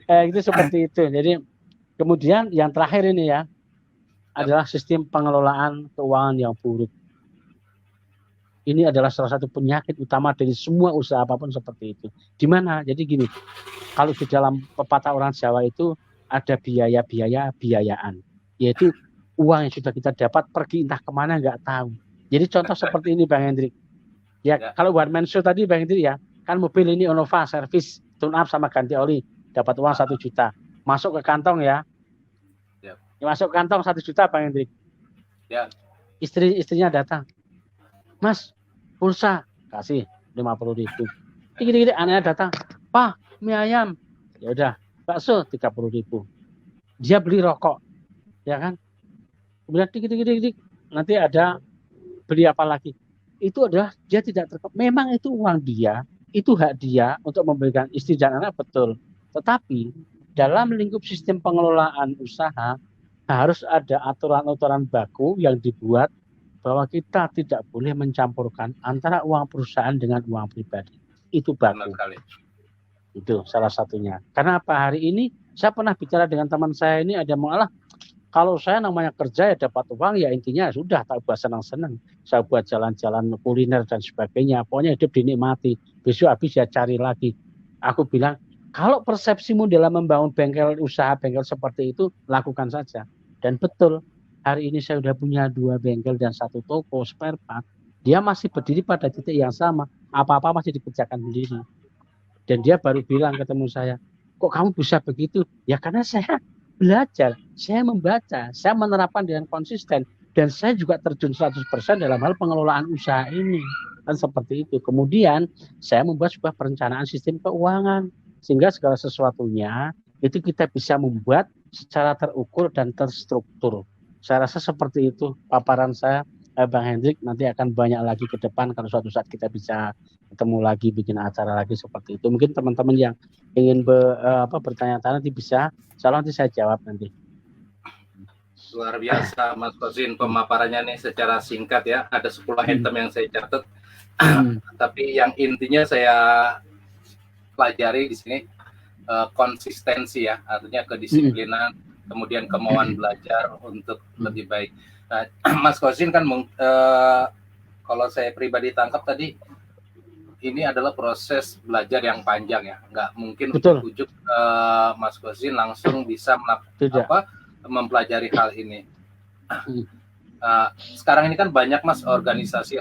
Ya, itu seperti itu. Jadi kemudian yang terakhir ini ya adalah sistem pengelolaan keuangan yang buruk. Ini adalah salah satu penyakit utama dari semua usaha apapun seperti itu. Di mana? Jadi gini, kalau di dalam pepatah orang Jawa itu ada biayaan, yaitu uang yang sudah kita dapat pergi entah kemana nggak tahu. Jadi contoh seperti ini Bang Hendrik. Ya, kalau one man show tadi Bang Hendrik ya, kan mobil ini Innova servis tune up sama ganti oli, dapat uang 1 juta. Masuk ke kantong ya. Masuk ke kantong 1 juta Bang Hendrik. Ya. Istrinya datang. Mas, pulsa kasih 50.000. Dikit-dikit anaknya datang. Pak, mie ayam. Ya udah, bakso 30.000. Dia beli rokok. Ya kan? Kemudian dikit-dikit nanti ada beli apa lagi? Itu adalah dia tidak memang itu uang dia, itu hak dia untuk memberikan istri dan anak, betul. Tetapi dalam lingkup sistem pengelolaan usaha harus ada aturan-aturan baku yang dibuat bahwa kita tidak boleh mencampurkan antara uang perusahaan dengan uang pribadi. Itu baku. Itu salah satunya. Karena apa, hari ini saya pernah bicara dengan teman saya ini, ada malah kalau saya namanya kerja ya dapat uang ya intinya sudah tak buat senang-senang. Saya buat jalan-jalan kuliner dan sebagainya. Pokoknya hidup dinikmati. Besok habis ya cari lagi. Aku bilang kalau persepsimu dalam membangun bengkel usaha bengkel seperti itu lakukan saja. Dan betul hari ini saya sudah punya 2 bengkel dan 1 toko spare part. Dia masih berdiri pada titik yang sama. Apa-apa masih dikerjakan sendiri. Dan dia baru bilang ketemu saya, kok kamu bisa begitu? Ya karena saya belajar, saya membaca, saya menerapkan dengan konsisten, dan saya juga terjun 100% dalam hal pengelolaan usaha ini. Dan seperti itu. Kemudian saya membuat sebuah perencanaan sistem keuangan, sehingga segala sesuatunya itu kita bisa membuat secara terukur dan terstruktur. Saya rasa seperti itu paparan saya, Bang Hendrik. Nanti akan banyak lagi ke depan kalau suatu saat kita bisa ketemu lagi, bikin acara lagi seperti itu. Mungkin teman-teman yang ingin bertanya-tanya nanti bisa, nanti saya jawab nanti. Luar biasa Mas Kozin pemaparannya nih secara singkat ya. Ada 10 item yang saya catat. Tapi yang intinya saya pelajari di sini konsistensi ya, artinya kedisiplinan, kemudian kemauan belajar untuk lebih baik. Nah, Mas Kozin kan kalau saya pribadi tangkap tadi ini adalah proses belajar yang panjang ya, nggak mungkin ujuk-ujuk Mas Kozin langsung bisa mempelajari hal ini. Sekarang ini kan banyak Mas organisasi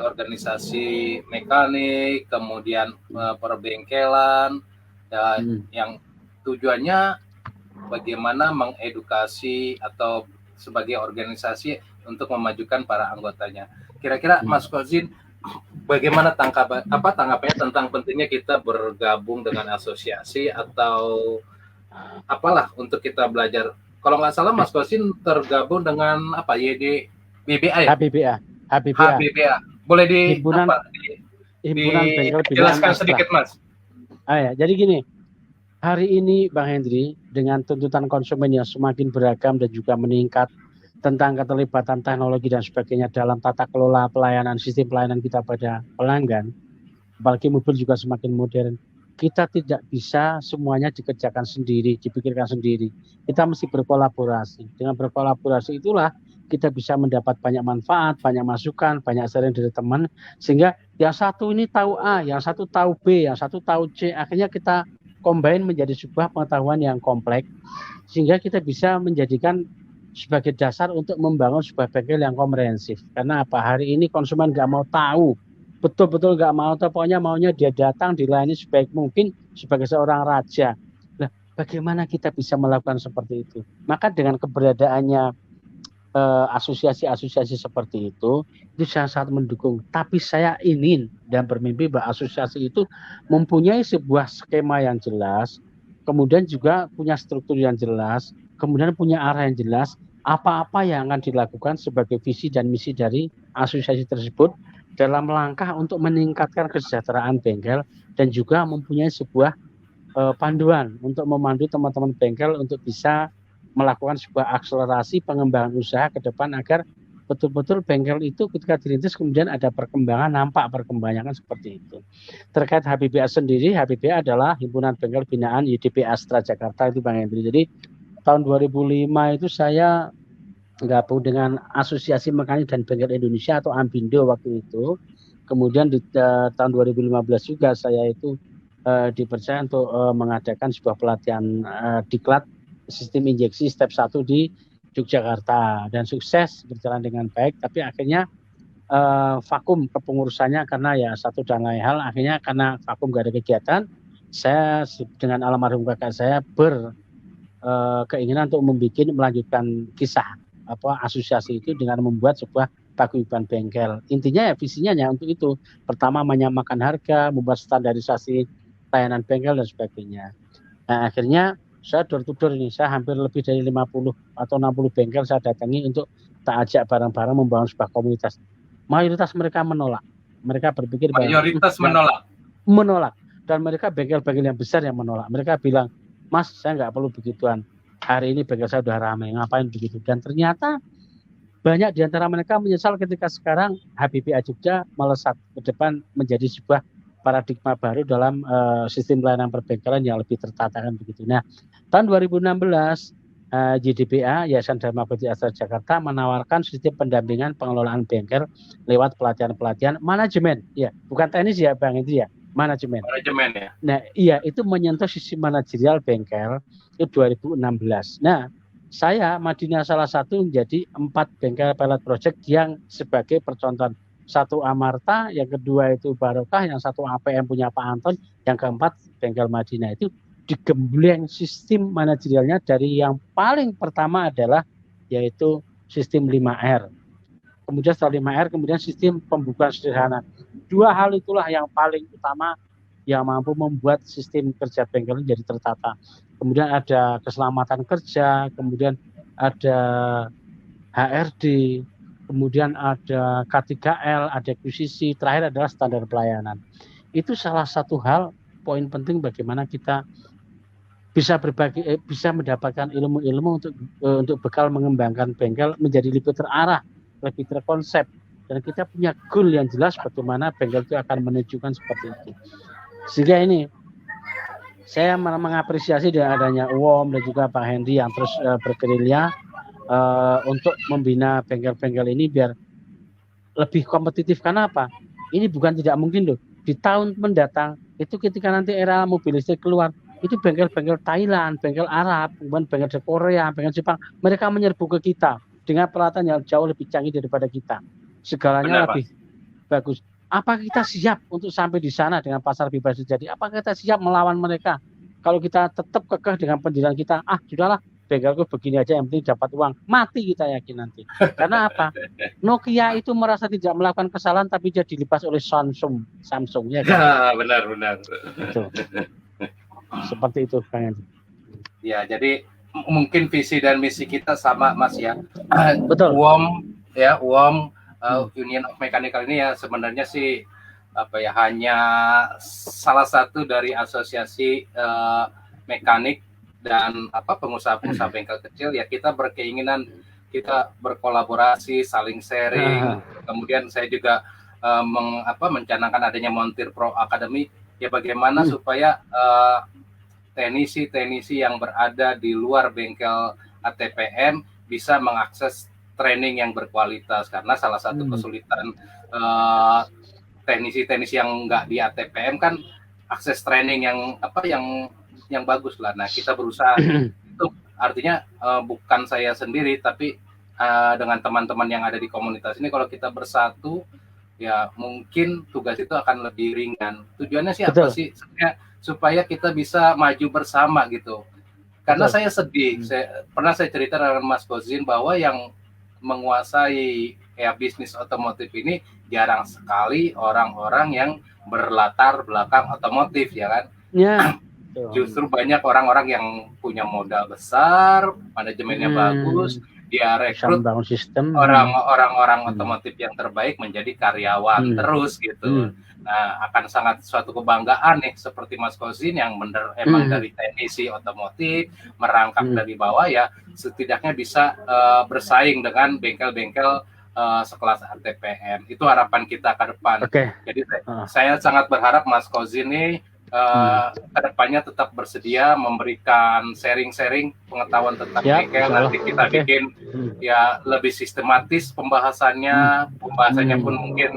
mekanik, kemudian perbengkelan ya, yang tujuannya bagaimana mengedukasi atau sebagai organisasi untuk memajukan para anggotanya. Kira-kira Mas Kozin bagaimana tanggapannya tentang pentingnya kita bergabung dengan asosiasi atau apalah untuk kita belajar. Kalau nggak salah Mas Kozin tergabung dengan apa BBA ya? HBBA. Boleh dijelaskan sedikit Mas? Ya, jadi gini, hari ini Bang Hendri dengan tuntutan konsumen yang semakin beragam dan juga meningkat tentang keterlibatan teknologi dan sebagainya dalam tata kelola pelayanan, sistem pelayanan kita pada pelanggan, apalagi mobil juga semakin modern. Kita tidak bisa semuanya dikerjakan sendiri, dipikirkan sendiri. Kita mesti berkolaborasi. Dengan berkolaborasi itulah kita bisa mendapat banyak manfaat, banyak masukan, banyak sharing dari teman, sehingga yang satu ini tahu A, yang satu tahu B, yang satu tahu C, akhirnya kita combine menjadi sebuah pengetahuan yang kompleks, sehingga kita bisa menjadikan sebagai dasar untuk membangun sebuah bengkel yang komprehensif. Karena apa? Hari ini konsumen nggak mau tahu, betul-betul nggak mau tahu, pokoknya maunya dia datang dilayani sebaik mungkin sebagai seorang raja. Nah, bagaimana kita bisa melakukan seperti itu? Maka dengan keberadaannya asosiasi-asosiasi seperti itu saya sangat mendukung. Tapi saya ingin dan bermimpi bahwa asosiasi itu mempunyai sebuah skema yang jelas, kemudian juga punya struktur yang jelas, kemudian punya arah yang jelas, apa-apa yang akan dilakukan sebagai visi dan misi dari asosiasi tersebut dalam langkah untuk meningkatkan kesejahteraan bengkel dan juga mempunyai sebuah panduan untuk memandu teman-teman bengkel untuk bisa melakukan sebuah akselerasi pengembangan usaha ke depan agar betul-betul bengkel itu ketika dirintis kemudian ada perkembangan, nampak perkembangan seperti itu. Terkait HBBA sendiri, HBBA adalah Himpunan Bengkel Binaan YDP Astra Jakarta itu Bang Hendri. Jadi tahun 2005 itu saya gabung dengan Asosiasi Mekanik dan Bengkel Indonesia atau AMBINDO waktu itu. Kemudian di tahun 2015 juga saya itu dipercaya untuk mengadakan sebuah pelatihan diklat sistem injeksi step 1 di Yogyakarta dan sukses berjalan dengan baik, tapi akhirnya vakum kepengurusannya karena ya satu dan lain hal. Akhirnya karena vakum gak ada kegiatan, saya dengan almarhum kakak saya keinginan untuk melanjutkan kisah asosiasi itu dengan membuat sebuah paguyuban bengkel. Intinya ya visinya hanya untuk itu. Pertama menyamakan harga, membuat standarisasi layanan bengkel dan sebagainya. Nah, akhirnya saya door to door ini, saya hampir lebih dari 50 atau 60 bengkel saya datangi untuk tak ajak bareng-bareng membangun sebuah komunitas. Mayoritas mereka menolak. Mereka berpikir menolak. Dan mereka bengkel-bengkel yang besar yang menolak. Mereka bilang, Mas, saya nggak perlu begituan. Hari ini bengkel saya udah ramai, ngapain begitu? Dan ternyata banyak di antara mereka menyesal ketika sekarang HBBA Jogja melesat ke depan menjadi sebuah paradigma baru dalam sistem pelayanan perbengkelan yang lebih tertata kan begitu. Nah, tahun 2016 YDBA Yayasan Dharma Bakti Astra Jakarta menawarkan sistem pendampingan pengelolaan bengkel lewat pelatihan-pelatihan manajemen. Ya, bukan teknis ya Bang, itu ya, manajemen ya. Nah, iya, itu menyentuh sisi manajerial bengkel itu 2016. Nah, saya Madinah salah satu menjadi 4 bengkel pilot project yang sebagai percontohan. 1 Amarta, yang kedua itu Barokah, yang 1 APM punya Pak Anton, yang keempat bengkel Madinah itu digembleng sistem manajerialnya dari yang paling pertama adalah yaitu sistem 5R. Kemudian setelah 5R, kemudian sistem pembukaan sederhana. 2 hal itulah yang paling utama yang mampu membuat sistem kerja bengkel jadi tertata. Kemudian ada keselamatan kerja, kemudian ada HRD, kemudian ada K3L, ada akuisisi, terakhir adalah standar pelayanan. Itu salah satu hal poin penting bagaimana kita bisa berbagi, bisa mendapatkan ilmu-ilmu untuk bekal mengembangkan bengkel menjadi lebih terarah, lebih terkonsep, dan kita punya goal yang jelas bagaimana bengkel itu akan menunjukkan seperti itu. Sehingga ini saya mengapresiasi dengan adanya UOM dan juga Pak Hendy yang terus bergerilya untuk membina bengkel-bengkel ini biar lebih kompetitif. Karena apa? Ini bukan tidak mungkin loh. Di tahun mendatang itu ketika nanti era mobil listrik keluar, itu bengkel-bengkel Thailand, bengkel Arab, kemudian bengkel dari Korea, bengkel Jepang, mereka menyerbu ke kita dengan peralatan yang jauh lebih canggih daripada kita. Segalanya lebih bagus. Apa kita siap untuk sampai di sana dengan pasar bebas terjadi? Apa kita siap melawan mereka? Kalau kita tetap kekeh dengan pendirian kita, sudahlah, bengkelku begini aja, yang penting dapat uang. Mati kita yakin nanti. Karena apa? Nokia itu merasa tidak melakukan kesalahan, tapi dia dilipas oleh Samsung. Ya kan? Benar. Itu. Seperti itu, Kang Hendri. Ya, jadi mungkin visi dan misi kita sama, Mas ya. Betul. UOM Union of Mechanical ini ya sebenarnya sih hanya salah satu dari asosiasi mekanik dan pengusaha-pengusaha bengkel kecil ya. Kita berkeinginan kita berkolaborasi, saling sharing. Kemudian saya juga mencanangkan adanya Montir Pro Academy ya, bagaimana supaya teknisi yang berada di luar bengkel ATPM bisa mengakses training yang berkualitas, karena salah satu kesulitan teknisi-teknisi yang nggak di ATPM kan akses training yang bagus lah. Nah, kita berusaha itu artinya bukan saya sendiri, tapi dengan teman-teman yang ada di komunitas ini, kalau kita bersatu ya mungkin tugas itu akan lebih ringan. Tujuannya sih apa sih? Supaya kita bisa maju bersama gitu. Karena saya sedih, pernah saya cerita dengan Mas Kozin bahwa yang menguasai bisnis otomotif ini jarang sekali orang-orang yang berlatar belakang otomotif, ya kan? Ya. Justru banyak orang-orang yang punya modal besar, manajemennya bagus, dia rekrut orang-orang otomotif yang terbaik menjadi karyawan terus gitu. Nah, akan sangat suatu kebanggaan nih seperti Mas Kozin yang emang dari teknisi otomotif merangkak dari bawah ya, setidaknya bisa bersaing dengan bengkel-bengkel sekelas RTPM. Itu harapan kita ke depan. Jadi saya sangat berharap Mas Kozi ini ke depannya tetap bersedia memberikan sharing-sharing pengetahuan tentang bengkel. Nanti kita bikin ya lebih sistematis pembahasannya pun mungkin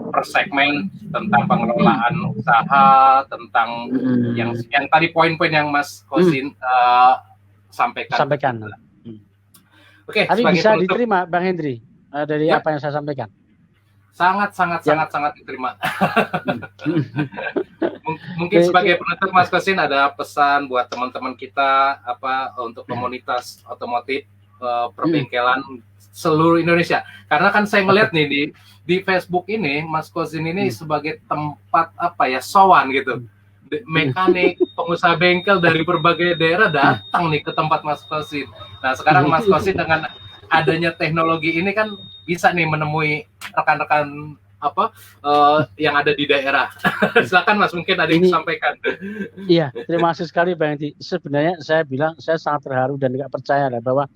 per segmen tentang pengelolaan usaha, tentang yang tadi poin-poin yang Mas Kozi sampaikan. Oke, tapi bisa penutup, diterima Bang Hendri dari apa yang saya sampaikan. Sangat diterima. Mungkin sebagai penutup Mas Kosin ada pesan buat teman-teman kita untuk komunitas otomotif perbengkelan seluruh Indonesia. Karena kan saya melihat nih di Facebook ini Mas Kosin ini sebagai tempat sowan gitu. Mekanik, pengusaha bengkel dari berbagai daerah datang nih ke tempat Mas Kosin. Nah, sekarang Mas Kosin dengan adanya teknologi ini kan bisa nih menemui rekan-rekan yang ada di daerah. Silakan Mas, mungkin ada yang disampaikan. Iya, terima kasih sekali Bang Edi. Sebenarnya saya bilang saya sangat terharu dan tidak percaya bahwa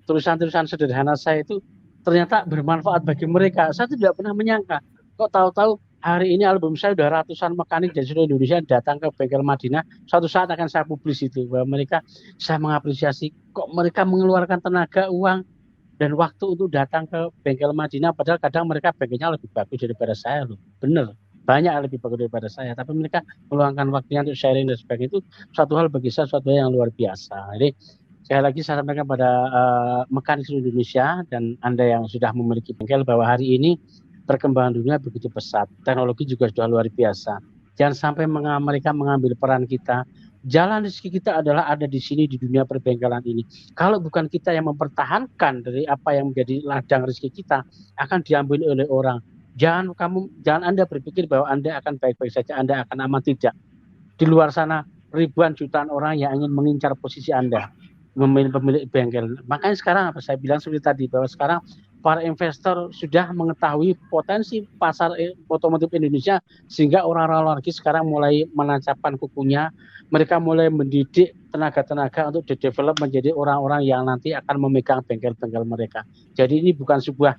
tulisan-tulisan sederhana saya itu ternyata bermanfaat bagi mereka. Saya tidak pernah menyangka. Kok tahu-tahu hari ini album saya sudah ratusan mekanik dari seluruh Indonesia datang ke bengkel Madinah. Suatu saat akan saya publis itu bahwa mereka, saya mengapresiasi kok mereka mengeluarkan tenaga, uang dan waktu untuk datang ke bengkel Madinah, padahal kadang mereka bengkelnya lebih bagus daripada saya loh. Bener, banyak lebih bagus daripada saya, tapi mereka meluangkan waktunya untuk sharing dan sebagainya. Itu suatu hal bagi saya, suatu hal yang luar biasa. Jadi sekali lagi saya sampaikan pada mekanik seluruh Indonesia dan Anda yang sudah memiliki bengkel bahwa hari ini perkembangan dunia begitu pesat, teknologi juga sudah luar biasa. Jangan sampai mereka mengambil peran kita. Jalan rezeki kita adalah ada di sini di dunia perbengkelan ini. Kalau bukan kita yang mempertahankan dari apa yang menjadi ladang rezeki kita, akan diambil oleh orang. Jangan Anda berpikir bahwa Anda akan baik-baik saja, Anda akan aman, tidak. Di luar sana ribuan jutaan orang yang ingin mengincar posisi Anda, pemilik bengkel. Makanya sekarang apa saya bilang seperti tadi bahwa sekarang para investor sudah mengetahui potensi pasar otomotif Indonesia sehingga orang-orang luar negeri sekarang mulai menancapkan kukunya. Mereka mulai mendidik tenaga-tenaga untuk di-develop menjadi orang-orang yang nanti akan memegang bengkel-bengkel mereka. Jadi ini bukan sebuah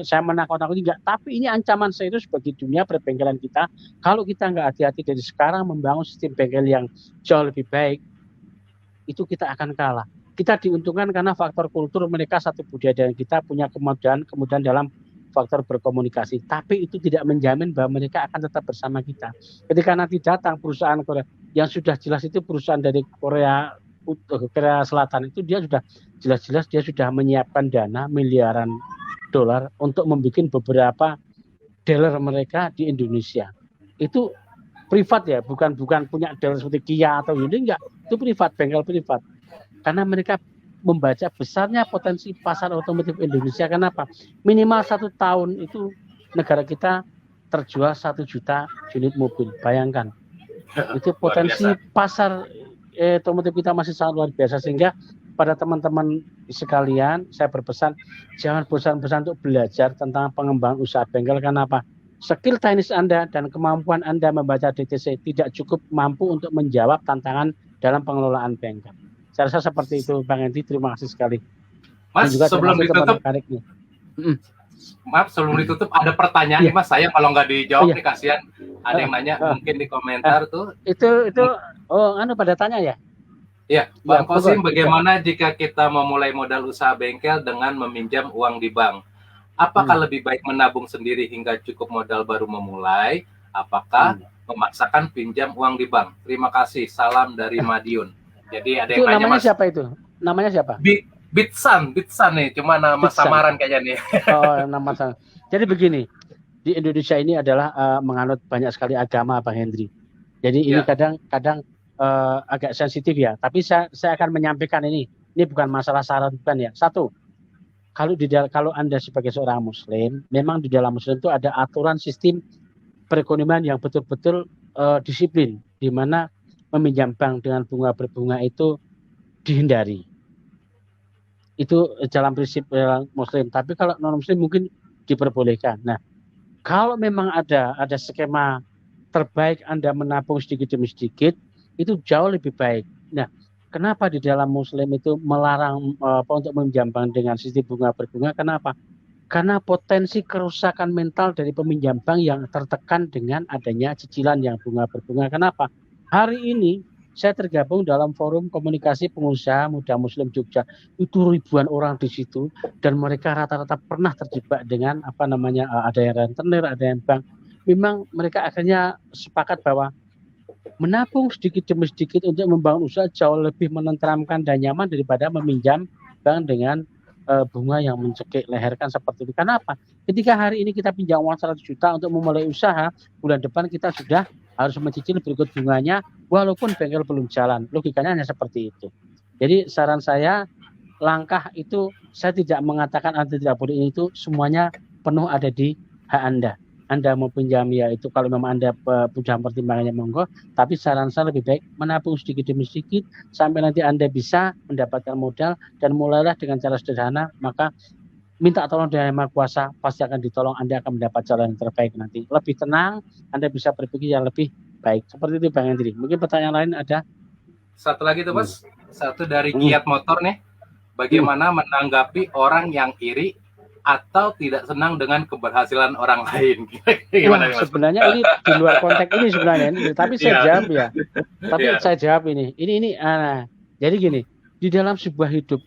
saya menakut-nakuti enggak, tapi ini ancaman serius bagi dunia perbengkelan kita. Kalau kita enggak hati-hati dari sekarang membangun sistem bengkel yang jauh lebih baik, itu kita akan kalah. Kita diuntungkan karena faktor kultur mereka satu budaya dan kita punya kemudahan dalam faktor berkomunikasi. Tapi itu tidak menjamin bahwa mereka akan tetap bersama kita. Ketika nanti datang perusahaan Korea yang sudah jelas itu perusahaan dari Korea Selatan itu dia sudah jelas-jelas dia sudah menyiapkan dana miliaran dolar untuk membuat beberapa dealer mereka di Indonesia. Itu privat ya, bukan punya dealer seperti Kia atau Hyundai, enggak. Itu privat, bengkel privat. Karena mereka membaca besarnya potensi pasar otomotif Indonesia. Kenapa? Minimal 1 tahun itu negara kita terjual 1 juta unit mobil. Bayangkan. Itu potensi pasar otomotif kita masih sangat luar biasa. Sehingga pada teman-teman sekalian, saya berpesan jangan bosan-bosan untuk belajar tentang pengembangan usaha bengkel. Kenapa? Skill teknis Anda dan kemampuan Anda membaca DTC tidak cukup mampu untuk menjawab tantangan dalam pengelolaan bengkel. Saya rasa seperti itu Bang Edi, terima kasih sekali. Mas, sebelum ditutup, maaf sebelum ditutup ada pertanyaan nih Mas, saya kalau nggak dijawab nih kasihan ada yang nanya mungkin di komentar tuh. Itu pada tanya ya? Iya, Bang Kosim, bagaimana jika kita memulai modal usaha bengkel dengan meminjam uang di bank? Apakah lebih baik menabung sendiri hingga cukup modal baru memulai? Apakah memaksakan pinjam uang di bank? Terima kasih, salam dari Madiun. Jadi ada yang nanya namanya Mas. Siapa itu? Namanya siapa? Bitsan nih, cuma nama Bitsan. Samaran kayaknya nih. Oh, nama samaran. Jadi begini, di Indonesia ini adalah menganut banyak sekali agama, Bang Hendri. Jadi ini kadang-kadang agak sensitif ya. Tapi saya akan menyampaikan ini bukan masalah saran bukan ya. Satu, kalau Anda sebagai seorang Muslim, memang di dalam Muslim itu ada aturan sistem perekonomian yang betul-betul disiplin, di mana meminjam bank dengan bunga berbunga itu dihindari. Itu dalam prinsip Muslim. Tapi kalau non Muslim mungkin diperbolehkan. Nah, kalau memang ada skema terbaik Anda menabung sedikit demi sedikit, itu jauh lebih baik. Nah, kenapa di dalam Muslim itu melarang untuk meminjam bank dengan sistem bunga berbunga? Kenapa? Karena potensi kerusakan mental dari peminjam bank yang tertekan dengan adanya cicilan yang bunga berbunga. Kenapa? Hari ini saya tergabung dalam forum komunikasi pengusaha muda Muslim Jogja. Itu ribuan orang di situ dan mereka rata-rata pernah terjebak dengan ada yang rentenir, ada yang bank. Memang mereka akhirnya sepakat bahwa menabung sedikit demi sedikit untuk membangun usaha jauh lebih menenteramkan dan nyaman daripada meminjam bank dengan bunga yang mencekik leher kan seperti itu. Kenapa? Ketika hari ini kita pinjam uang 100 juta untuk memulai usaha, bulan depan kita sudah harus mencicil berikut bunganya walaupun bengkel belum jalan. Logikanya hanya seperti itu. Jadi saran saya, langkah itu saya tidak mengatakan Anda tidak boleh ini, itu semuanya penuh ada di hak Anda. Anda mau pinjam ya itu kalau memang Anda punya pertimbangannya monggo, tapi saran saya lebih baik menabung sedikit demi sedikit sampai nanti Anda bisa mendapatkan modal dan mulailah dengan cara sederhana, maka minta tolong dari Yang Maha Kuasa, pasti akan ditolong, Anda akan mendapat jalan yang terbaik nanti. Lebih tenang, Anda bisa berpikir yang lebih baik. Seperti itu Bang Hendri. Mungkin pertanyaan lain ada? Satu lagi tuh Mas, satu dari Giat Motor nih. Bagaimana menanggapi orang yang iri atau tidak senang dengan keberhasilan orang lain? Gimana, sebenarnya ini di luar konteks ini sebenarnya, tapi saya jawab ya. Tapi saya jawab ini. Jadi gini, di dalam sebuah hidup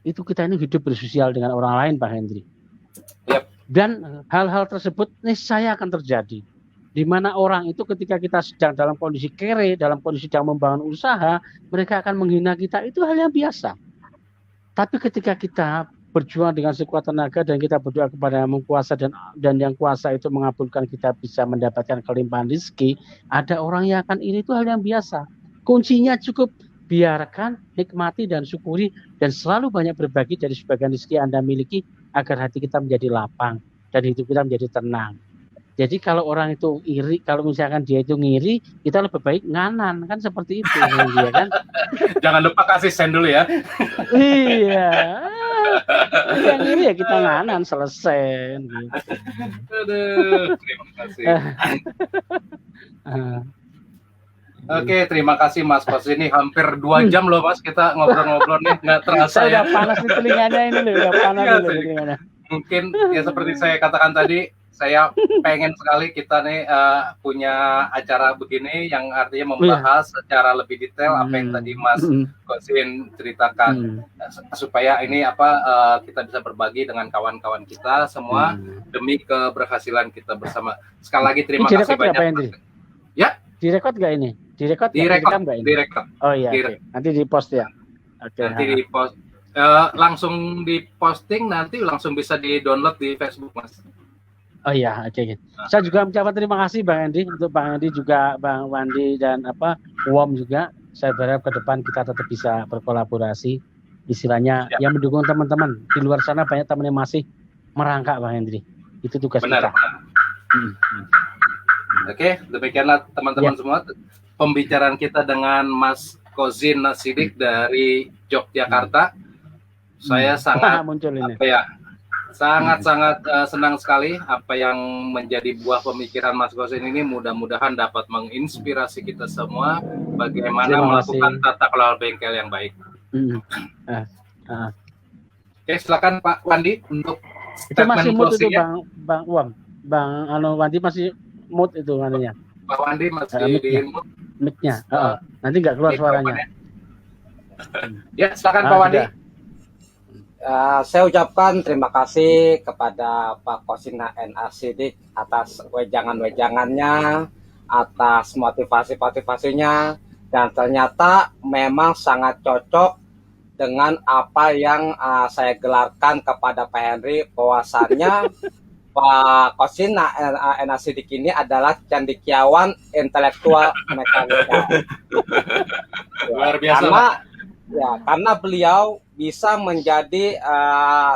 itu kita ini hidup bersosial dengan orang lain, Pak Hendri. Dan hal-hal tersebut niscaya akan terjadi. Di mana orang itu ketika kita sedang dalam kondisi kere, dalam kondisi sedang membangun usaha, mereka akan menghina kita, itu hal yang biasa. Tapi ketika kita berjuang dengan sekuat tenaga dan kita berdoa kepada Yang Maha Kuasa dan Yang Kuasa itu mengabulkan kita bisa mendapatkan kelimpahan rezeki, ada orang yang akan iri, itu hal yang biasa. Kuncinya cukup biarkan, nikmati dan syukuri dan selalu banyak berbagi dari sebagian rezeki Anda miliki agar hati kita menjadi lapang dan hidup kita menjadi tenang. Jadi kalau orang itu iri, kalau misalkan dia itu ngiri, kita lebih baik nganan, kan seperti itu ya kan. Jangan lupa kasih sen dulu ya. Iya. Yang ngiri ya kita nganan, selesai gitu. Aduh, terima kasih. Oke, terima kasih Mas Kos. Ini hampir 2 jam loh Mas kita ngobrol-ngobrol nih, nggak terasa. Saya udah panas di telinganya ini loh, udah panas di telinganya. Mungkin ya seperti saya katakan tadi, saya pengen sekali kita nih punya acara begini yang artinya membahas secara lebih detail apa yang tadi Mas Kosin ceritakan, supaya ini kita bisa berbagi dengan kawan-kawan kita semua demi keberhasilan kita bersama. Sekali lagi terima kasih banyak. Ya? Direkod nggak ini? Direkod nggak ini? Direkod. Oh iya. Okay. Nanti di post ya. Nanti di post. Langsung diposting, nanti langsung bisa di download di Facebook Mas. Oh iya, oke. Saya juga mengucapkan terima kasih Bang Andi, untuk Bang Andi juga Bang Wandi dan WOM juga. Saya berharap ke depan kita tetap bisa berkolaborasi. Istilahnya yang mendukung teman-teman di luar sana, banyak teman yang masih merangkak Bang Hendri. Itu tugas kita. Oke, demikianlah teman-teman semua pembicaraan kita dengan Mas Kozin Nasidik dari Yogyakarta. Saya sangat sangat senang sekali apa yang menjadi buah pemikiran Mas Kozin ini, mudah-mudahan dapat menginspirasi kita semua bagaimana melakukan tata kelola bengkel yang baik. Oke, silakan Pak Wandi untuk statement itu masih mood itu Bang Uam. Bang Wandi masih mood itu anunya. Pak Wandi masih di mic-nya. Nanti nggak keluar suaranya. Ya, silakan Pak Wandi. Saya ucapkan terima kasih kepada Pak Kozin Nasidik atas wejangan-wejangannya, atas motivasi-motivasinya, dan ternyata memang sangat cocok dengan apa yang saya gelarkan kepada Pak Henry, bahwasannya Pak Kozin Nasidik ini adalah cendekiawan intelektual mekanika. Luar biasa. Karena beliau bisa menjadi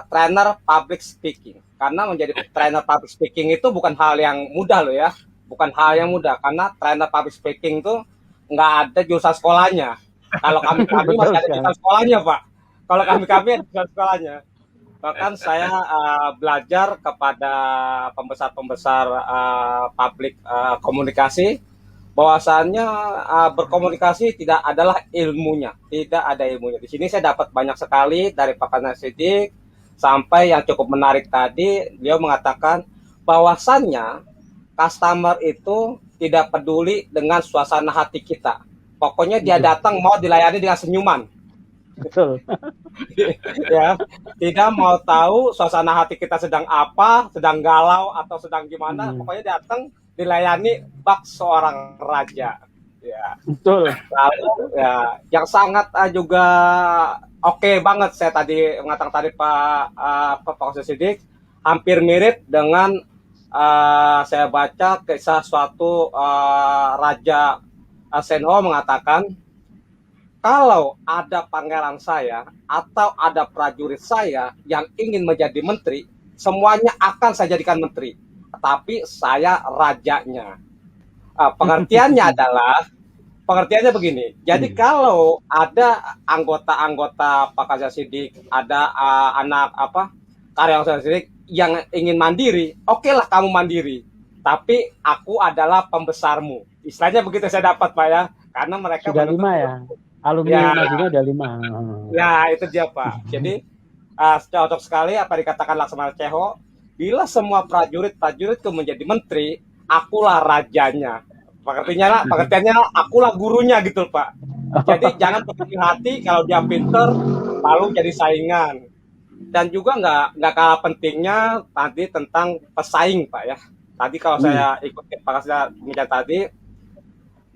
trainer public speaking. Karena menjadi trainer public speaking itu bukan hal yang mudah loh ya. Bukan hal yang mudah, karena trainer public speaking itu nggak ada jurusan sekolahnya. Kalau kami masih ada jurusan sekolahnya, Pak. Kalau kami ada jurusan sekolahnya. Bahkan saya belajar kepada pembesar-pembesar public komunikasi, bahwasannya berkomunikasi tidak adalah ilmunya, tidak ada ilmunya. Di sini saya dapat banyak sekali dari Pak Kasnya Siddiq, sampai yang cukup menarik tadi, beliau mengatakan bahwasannya customer itu tidak peduli dengan suasana hati kita. Pokoknya dia datang mau dilayani dengan senyuman. Betul. Ya, tidak mau tahu suasana hati kita sedang apa, sedang galau atau sedang gimana, pokoknya datang dilayani bak seorang raja. Ya. Betul. Lalu ya, yang sangat juga oke banget saya tadi mengatakan tadi Pak Kasnya Siddiq, hampir mirip dengan saya baca kisah suatu raja Senho mengatakan, kalau ada pangeran saya atau ada prajurit saya yang ingin menjadi menteri, semuanya akan saya jadikan menteri. Tapi saya rajanya. Pengertiannya begini. Jadi kalau ada anggota-anggota Pak Kasnya Siddiq, ada karyawan Kasnya Siddiq yang ingin mandiri, oke lah kamu mandiri. Tapi aku adalah pembesarmu. Istilahnya begitu saya dapat, Pak ya. Karena mereka sudah 5 ya. Alumni Madinah udah 5. Ya, itu dia, Pak. Jadi cocok sekali apa dikatakan Laksamana Cheho, bila semua prajurit itu menjadi menteri, akulah rajanya. Pengertiannya akulah gurunya gitu, Pak. Jadi jangan berkecil hati kalau dia pinter lalu jadi saingan. Dan juga nggak kalah pentingnya tadi tentang pesaing, Pak ya. Tadi kalau saya ikuti Pak Kasnya tadi,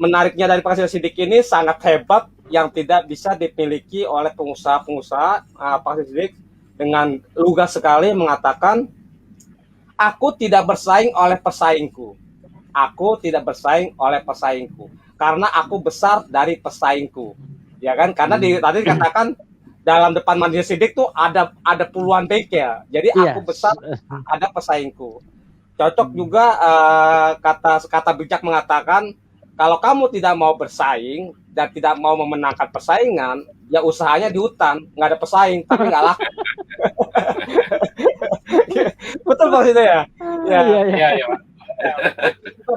menariknya dari Pak Kasnya Siddiq ini sangat hebat, yang tidak bisa dimiliki oleh pengusaha-pengusaha. Pak Kasnya Siddiq dengan lugas sekali mengatakan, aku tidak bersaing oleh pesaingku. Aku tidak bersaing oleh pesaingku. Karena aku besar dari pesaingku. Ya kan? Karena tadi dikatakan dalam depan Madinah Siddiq tuh ada puluhan bengkel. Jadi aku besar, ada pesaingku. Cocok juga kata bijak mengatakan, kalau kamu tidak mau bersaing dan tidak mau memenangkan persaingan, ya usahanya di hutan, nggak ada pesaing, tapi nggak laku. Betul maksudnya ya? Iya.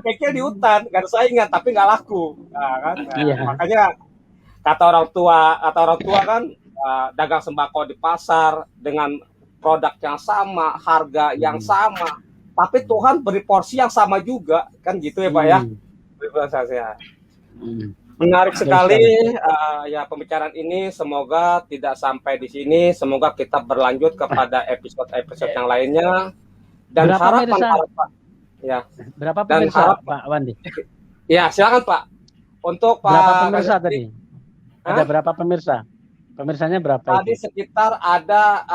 Bengkel di hutan, nggak ada saingan, tapi nggak laku. Nah, kan? Makanya kata orang tua kan, dagang sembako di pasar dengan produk yang sama, harga yang sama, tapi Tuhan beri porsi yang sama juga, kan gitu ya Pak ya? Menarik sekali ya pembicaraan ini. Semoga tidak sampai di sini. Semoga kita berlanjut kepada episode yang lainnya. Dan harapan ya. Berapa pemirsa Pak Wandi? Ya silakan Pak. Untuk Pak. Berapa pemirsa tadi? Ada berapa pemirsa? Pemirsanya berapa? Tadi sekitar ada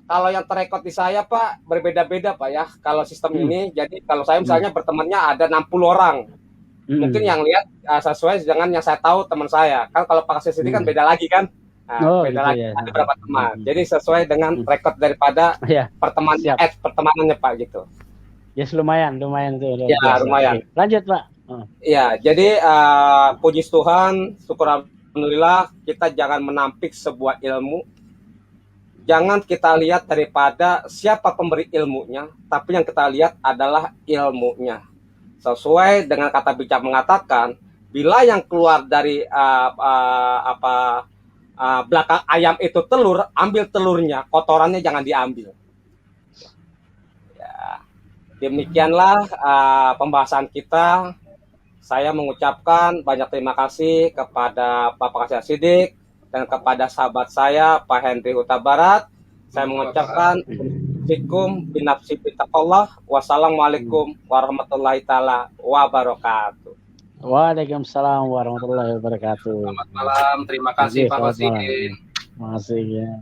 kalau yang terekod di saya Pak berbeda-beda Pak ya. Kalau sistem ini, jadi kalau saya misalnya bertemannya ada 60 orang. Mungkin yang lihat sesuai dengan yang saya tahu teman saya. Kan kalau Pak Kasnya Siddiq kan beda lagi kan. Beda gitu lagi. Ya. Ada berapa teman. Jadi sesuai dengan rekod daripada pertemanannya Pak gitu. Yes, lumayan tuh. Ya, lumayan. Lanjut Pak. Ya, jadi puji Tuhan, syukur alhamdulillah, kita jangan menampik sebuah ilmu. Jangan kita lihat daripada siapa pemberi ilmunya, tapi yang kita lihat adalah ilmunya. Sesuai dengan kata bijak mengatakan, bila yang keluar dari belakang ayam itu telur, ambil telurnya, kotorannya jangan diambil. Ya, demikianlah pembahasan kita. Saya mengucapkan banyak terima kasih kepada Pak Kasnya Siddiq dan kepada sahabat saya Pak Henry Huta Barat. Saya mengucapkan Assalamualaikum binafsi bitaqallah. Wassalamualaikum warahmatullahi taala wabarakatuh. Waalaikumsalam warahmatullahi wabarakatuh. Selamat malam. Terima kasih Pak Kosin. Terima kasih ya.